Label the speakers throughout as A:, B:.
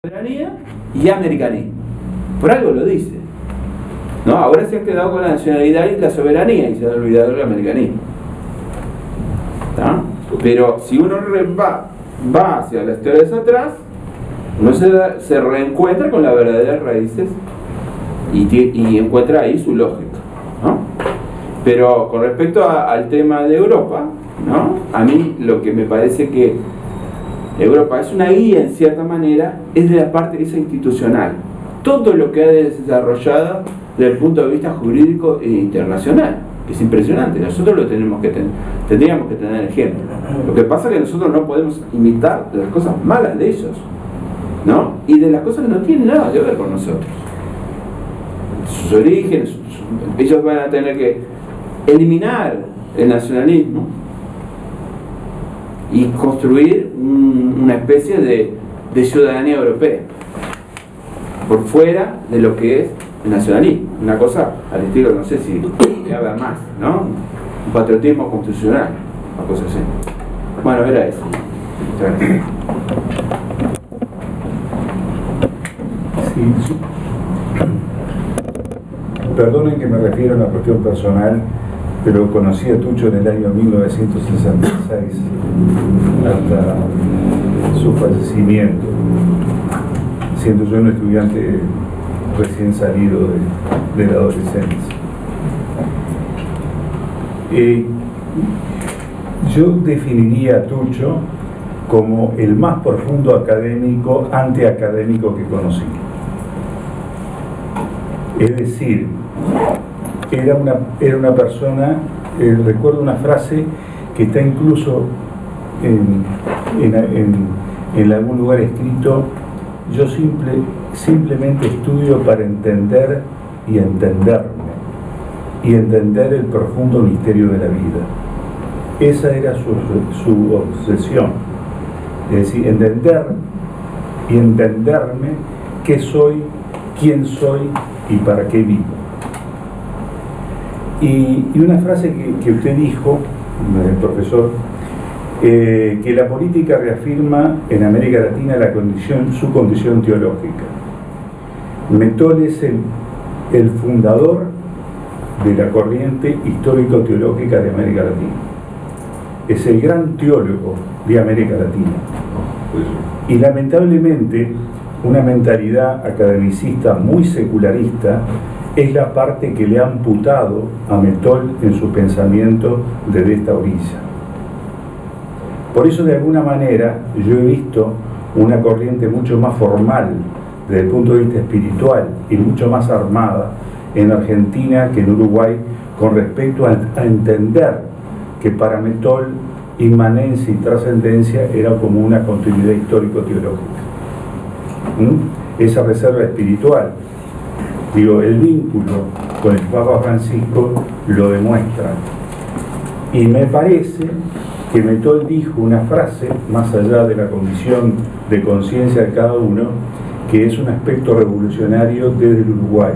A: soberanía y americanismo. Por algo lo dice, ¿no? Ahora se ha quedado con la nacionalidad y la soberanía y se ha olvidado el americanismo. ¿Está? Pero si uno va hacia las teorías atrás, uno se reencuentra con las verdaderas raíces y encuentra ahí su lógica, ¿no? Pero con respecto al tema de Europa, ¿no? A mí lo que me parece que Europa es una guía en cierta manera es de la parte esa institucional. Todo lo que ha desarrollado desde el punto de vista jurídico e internacional, que es impresionante. Nosotros lo tendríamos que tener ejemplo. Lo que pasa es que nosotros no podemos imitar las cosas malas de ellos, ¿no? Y de las cosas que no tienen nada que ver con nosotros. Sus orígenes, ellos van a tener que eliminar el nacionalismo y construir una especie de ciudadanía europea por fuera de lo que es el nacionalismo, una cosa al estilo, no sé si debe haber más, ¿no? Un patriotismo constitucional, una cosa así. Bueno, era eso.
B: Sí. Perdonen que me refiero a una cuestión personal, pero conocí a Tucho en el año 1966 hasta su fallecimiento, siendo yo un estudiante recién salido de la adolescencia. Yo definiría a Tucho como el más profundo académico, antiacadémico que conocí. Es decir, era una persona, recuerdo una frase que está incluso en algún lugar escrito: yo simplemente estudio para entender y entenderme, y entender el profundo misterio de la vida. Esa era su obsesión, es decir, entender y entenderme qué soy, quién soy y para qué vivo. Y una frase que usted dijo, profesor, que la política reafirma en América Latina su condición teológica. Mettol es el fundador de la corriente histórico-teológica de América Latina. Es el gran teólogo de América Latina. Y lamentablemente, una mentalidad academicista muy secularista es la parte que le ha amputado a Mettol en su pensamiento desde esta orilla. Por eso, de alguna manera, yo he visto una corriente mucho más formal desde el punto de vista espiritual y mucho más armada en Argentina que en Uruguay con respecto a entender que para Mettol inmanencia y trascendencia era como una continuidad histórico-teológica. Esa reserva espiritual, el vínculo con el Papa Francisco lo demuestra. Y me parece que Mettol dijo una frase, más allá de la condición de conciencia de cada uno, que es un aspecto revolucionario desde el Uruguay.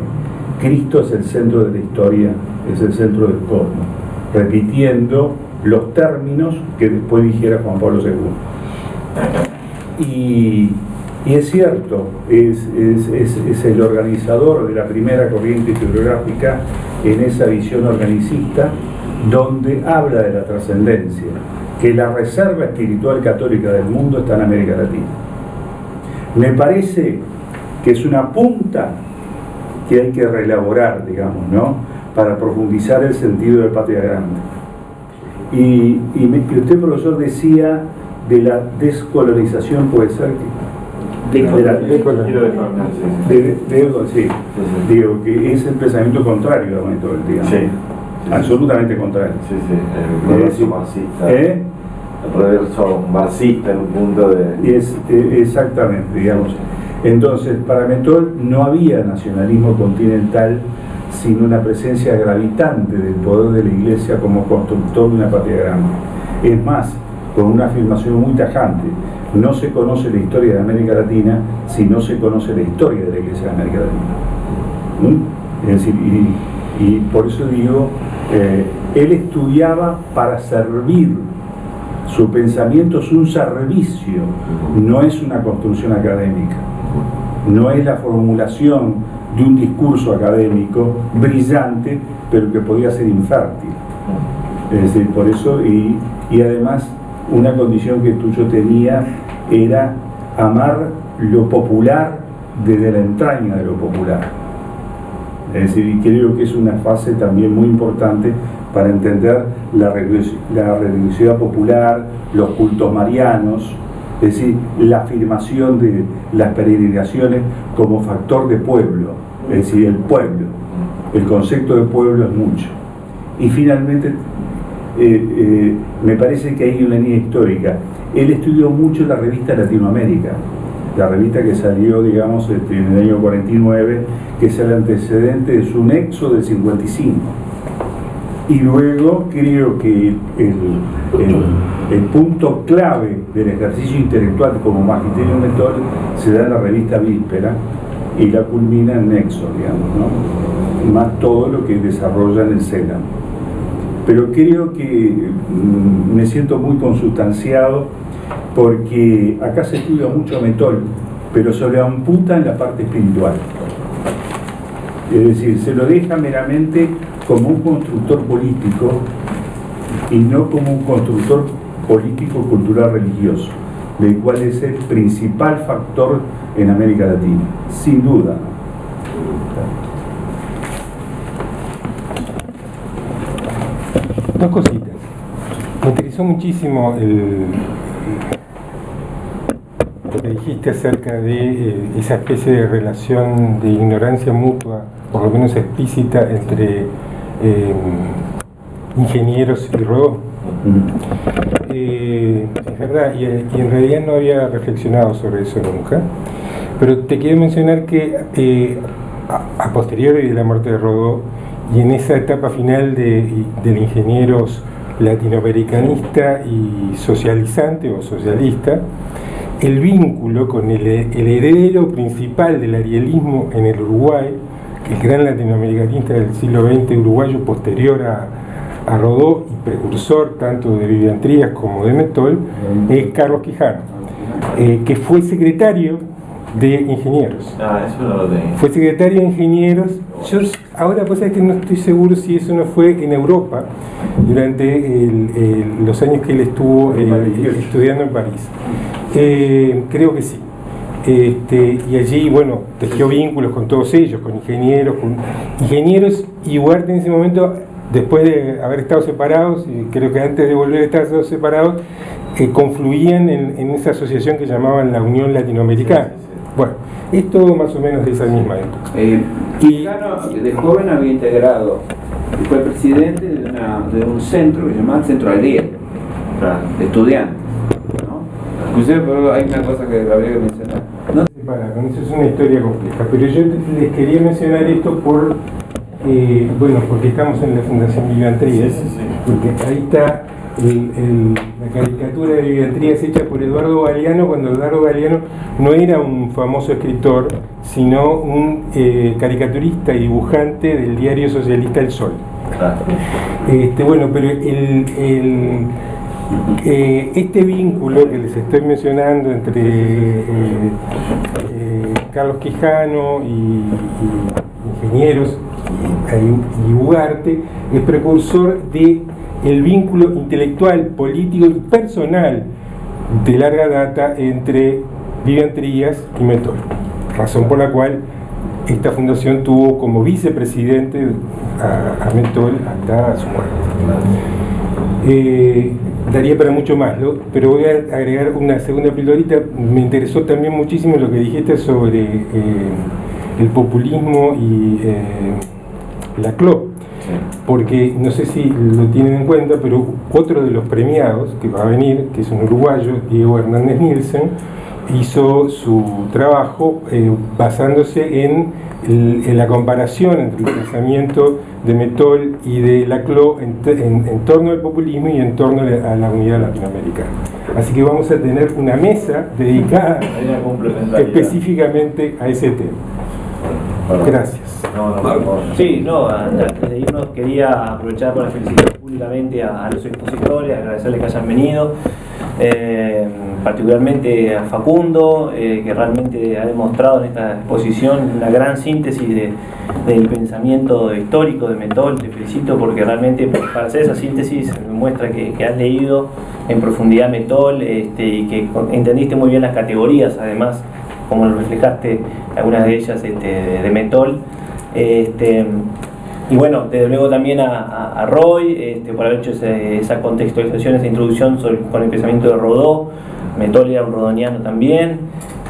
B: Cristo es el centro de la historia, es el centro del cosmos, repitiendo los términos que después dijera Juan Pablo II. Y es cierto, es el organizador de la primera corriente historiográfica en esa visión organicista, donde habla de la trascendencia, que la reserva espiritual católica del mundo está en América Latina. Me parece que es una punta que hay que reelaborar, digamos, ¿no?, para profundizar el sentido de Patria Grande. Y usted, profesor, decía de la descolonización, puede ser que sí, digo que es el pensamiento contrario a Mettol, digamos.
C: Sí.
B: Absolutamente contrario.
C: Sí, el reverso marxista. El reverso marxista en un punto de...
B: Exactamente, digamos. Entonces, para Mettol no había nacionalismo continental, sino una presencia gravitante del poder de la Iglesia como constructor de una patria grande. Es más, con una afirmación muy tajante: no se conoce la historia de América Latina si no se conoce la historia de la Iglesia de América Latina. Es decir, y por eso digo, él estudiaba para servir. Su pensamiento es un servicio, no es una construcción académica. no es la formulación de un discurso académico brillante, pero que podía ser infértil. Es decir, por eso, y además una condición que Tuyo tenía era amar lo popular desde la entraña de lo popular. Es decir, y creo que es una fase también muy importante para entender la religiosidad popular, los cultos marianos, es decir, la afirmación de las peregrinaciones como factor de pueblo, es decir, el pueblo, el concepto de pueblo es mucho. Y finalmente, me parece que hay una línea histórica. Él estudió mucho la revista Latinoamérica, la revista que salió, digamos, en el año 49, que es el antecedente de su nexo del 55. Y luego creo que el punto clave del ejercicio intelectual como magisterio mentor se da en la revista Víspera y la culmina en Nexo, digamos, ¿no? Más todo lo que desarrolla en el CELAM. Pero creo que me siento muy consustanciado porque acá se estudia mucho a Metol, pero se le amputa en la parte espiritual. Es decir, se lo deja meramente como un constructor político y no como un constructor político, cultural, religioso, del cual es el principal factor en América Latina, sin duda.
D: Dos cositas. Me interesó muchísimo lo que dijiste acerca de esa especie de relación de ignorancia mutua, por lo menos explícita, entre ingenieros y Rodó. Es verdad, y en realidad no había reflexionado sobre eso nunca, pero te quiero mencionar que a posteriori de la muerte de Rodó y en esa etapa final del ingenieros latinoamericanista y socializante o socialista, el vínculo con el heredero principal del arielismo en el Uruguay, que el gran latinoamericanista del siglo XX uruguayo posterior a Rodó y precursor tanto de Vivian Trías como de Metol, es Carlos Quijano, que fue secretario de ingenieros.
C: Eso no lo tenía.
D: Fue secretario de ingenieros. Yo ahora pues es que no estoy seguro si eso no fue en Europa durante los años que él estuvo estudiando en París. Creo que sí. Y allí, bueno, tejió vínculos con todos ellos, con ingenieros y Ugarte en ese momento, después de haber estado separados, y creo que antes de volver a estar separados, confluían en esa asociación que llamaban la Unión Latinoamericana. Bueno, es todo más o menos de esa misma época.
A: Quijano de joven había integrado, y fue presidente de un centro que se llamaba Centro Alier, de estudiantes, ¿no? Inclusive, pero hay una cosa que habría que mencionar.
D: No se separan, eso es una historia compleja, pero yo les quería mencionar esto porque estamos en la Fundación Vivian Trías, porque ahí está la caricatura de Vivian Trías hecha por Eduardo Galeano, cuando Eduardo Galeano no era un famoso escritor, sino un caricaturista y dibujante del diario socialista El Sol. Bueno, pero este vínculo que les estoy mencionando entre Carlos Quijano y ingenieros y Ugarte es precursor de el vínculo intelectual, político y personal de larga data entre Vivian Trías y Metol, razón por la cual esta fundación tuvo como vicepresidente a Metol hasta su muerte. Daría para mucho más, ¿no? Pero voy a agregar una segunda pildorita. Me interesó también muchísimo lo que dijiste sobre el populismo y la CLO, porque no sé si lo tienen en cuenta, pero otro de los premiados que va a venir, que es un uruguayo, Diego Hernández Nielsen, hizo su trabajo basándose en la comparación entre el pensamiento de Metol y de Laclau en torno al populismo y en torno a la unidad latinoamericana. Así que vamos a tener una mesa dedicada específicamente a ese tema. Gracias.
E: Sí, antes de irnos quería aprovechar para felicitar públicamente a los expositores, agradecerles que hayan venido. particularmente a Facundo, que realmente ha demostrado en esta exposición una gran síntesis del pensamiento histórico de Mettol. Te felicito porque realmente para hacer esa síntesis muestra que has leído en profundidad Mettol y que entendiste muy bien las categorías, además, como lo reflejaste algunas de ellas de Mettol. Y bueno, desde luego también a Roy por haber hecho esa contextualización, esa introducción con el pensamiento de Rodó. Mettol era un rodoniano también.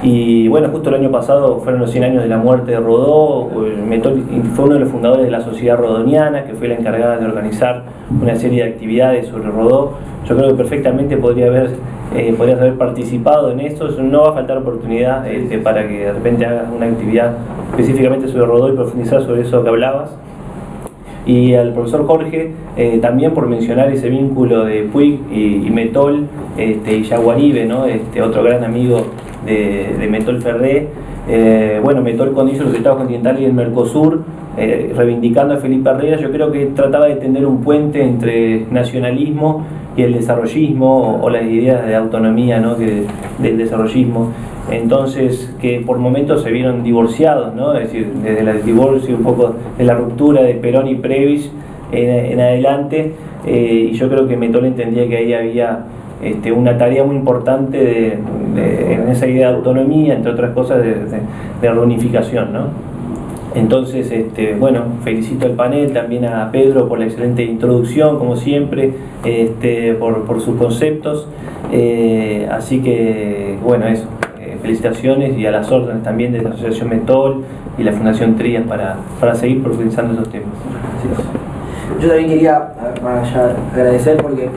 E: Y bueno, justo el año pasado fueron los 100 años de la muerte de Rodó. Mettol fue uno de los fundadores de la Sociedad Rodoniana, que fue la encargada de organizar una serie de actividades sobre Rodó. Yo creo que perfectamente podrías haber participado en esto. No va a faltar oportunidad para que de repente hagas una actividad específicamente sobre Rodó y profundizar sobre eso que hablabas. Y al profesor Jorge, también por mencionar ese vínculo de Puig y Mettol y Yaguaribe, ¿no? Otro gran amigo de Mettol Ferré. Bueno, Mettol cuando hizo los Estados Continentales y el Mercosur, reivindicando a Felipe Herrera, yo creo que trataba de tender un puente entre nacionalismo y el desarrollismo, o las ideas de autonomía, ¿no? del desarrollismo. Entonces, que por momentos se vieron divorciados, ¿no? Es decir, desde el divorcio, un poco de la ruptura de Perón y Previs en adelante, y yo creo que Mettol entendía que ahí había una tarea muy importante en esa idea de autonomía, entre otras cosas de reunificación, ¿no? Entonces, bueno, felicito al panel, también a Pedro por la excelente introducción, como siempre, por sus conceptos, así que, bueno, eso, felicitaciones, y a las órdenes también de la Asociación Mettol y la Fundación Trías para seguir profundizando esos temas.
F: Gracias. Yo también quería agradecer porque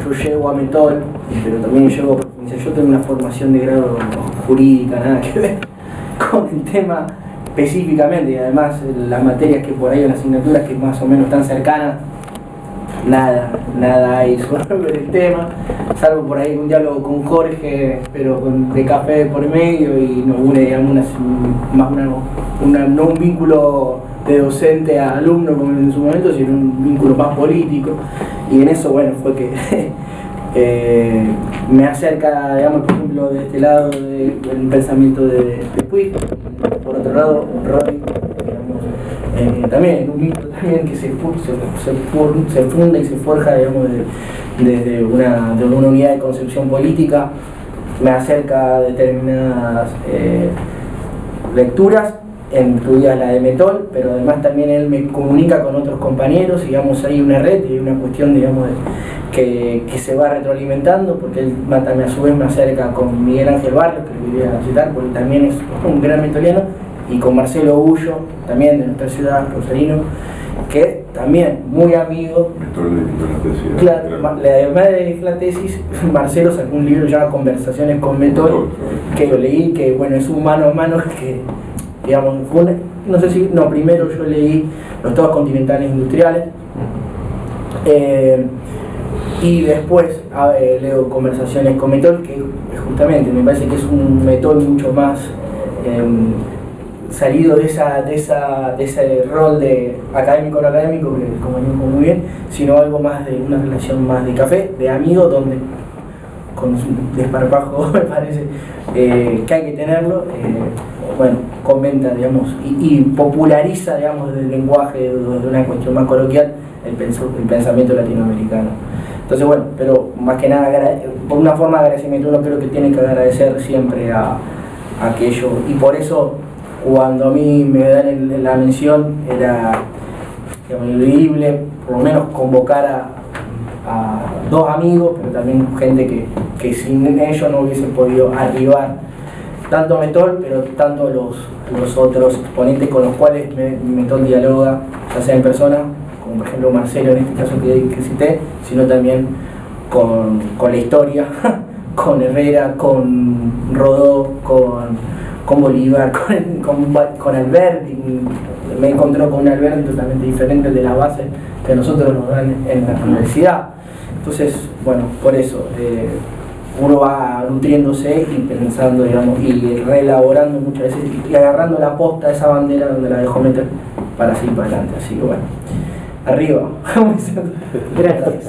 F: yo llego a Mettol, pero también llego a profundizar. Yo tengo una formación de grado jurídica, nada que ver con el tema específicamente, y además las materias que por ahí, las asignaturas que más o menos están cercanas, nada hay sobre el tema, salvo por ahí un diálogo con Jorge, pero de café por medio, y nos une, digamos, no un vínculo de docente a alumno como en su momento, sino un vínculo más político, y en eso, bueno, fue que me acerca, digamos, por ejemplo, de este lado del pensamiento de Puig. Por otro lado, Roy, digamos, también un vínculo también que se funda y se forja, digamos, desde una unidad de concepción política. Me acerca a determinadas lecturas, incluidas la de Mettol, pero además también él me comunica con otros compañeros, digamos, hay una red y una cuestión, digamos, que se va retroalimentando, porque él también a su vez me acerca con Miguel Ángel Barrios, que lo quería citar porque también es un gran mettoliano, y con Marcelo Ullo, también de nuestra ciudad, rosarino, que también muy amigo. Claro, además de la tesis, Marcelo sacó un libro llamado Conversaciones con Mettol, que lo leí, que bueno, es un mano a mano que, digamos, primero yo leí Los Estados Continentales Industriales, y después leo Conversaciones con Mettol, que justamente me parece que es un Mettol mucho más salido de ese rol de académico no académico, que como dijo muy bien, sino algo más de una relación más de café, de amigo, donde con su desparpajo me parece que hay que tenerlo, bueno, comenta, digamos, y populariza, digamos, el lenguaje de una cuestión más coloquial, el pensamiento latinoamericano. Entonces, bueno, pero más que nada, por una forma de agradecimiento, uno creo que tiene que agradecer siempre a aquello, y por eso cuando a mí me dan la mención era, digamos, increíble, por lo menos convocar a dos amigos, pero también gente que sin ellos no hubiese podido arribar tanto a Mettol, pero tanto los otros exponentes con los cuales Mettol dialoga, ya sea en persona, como por ejemplo Marcelo en este caso que cité, sino también con la historia, con Herrera, con Rodó, con Bolívar, con Alberti. Me encontré con un Alberti totalmente diferente de la base que nosotros nos dan en la universidad. Entonces, bueno, por eso uno va nutriéndose y pensando, digamos, y reelaborando muchas veces y agarrando la posta de esa bandera donde la dejó meter para seguir para adelante. Así que bueno, arriba. Gracias.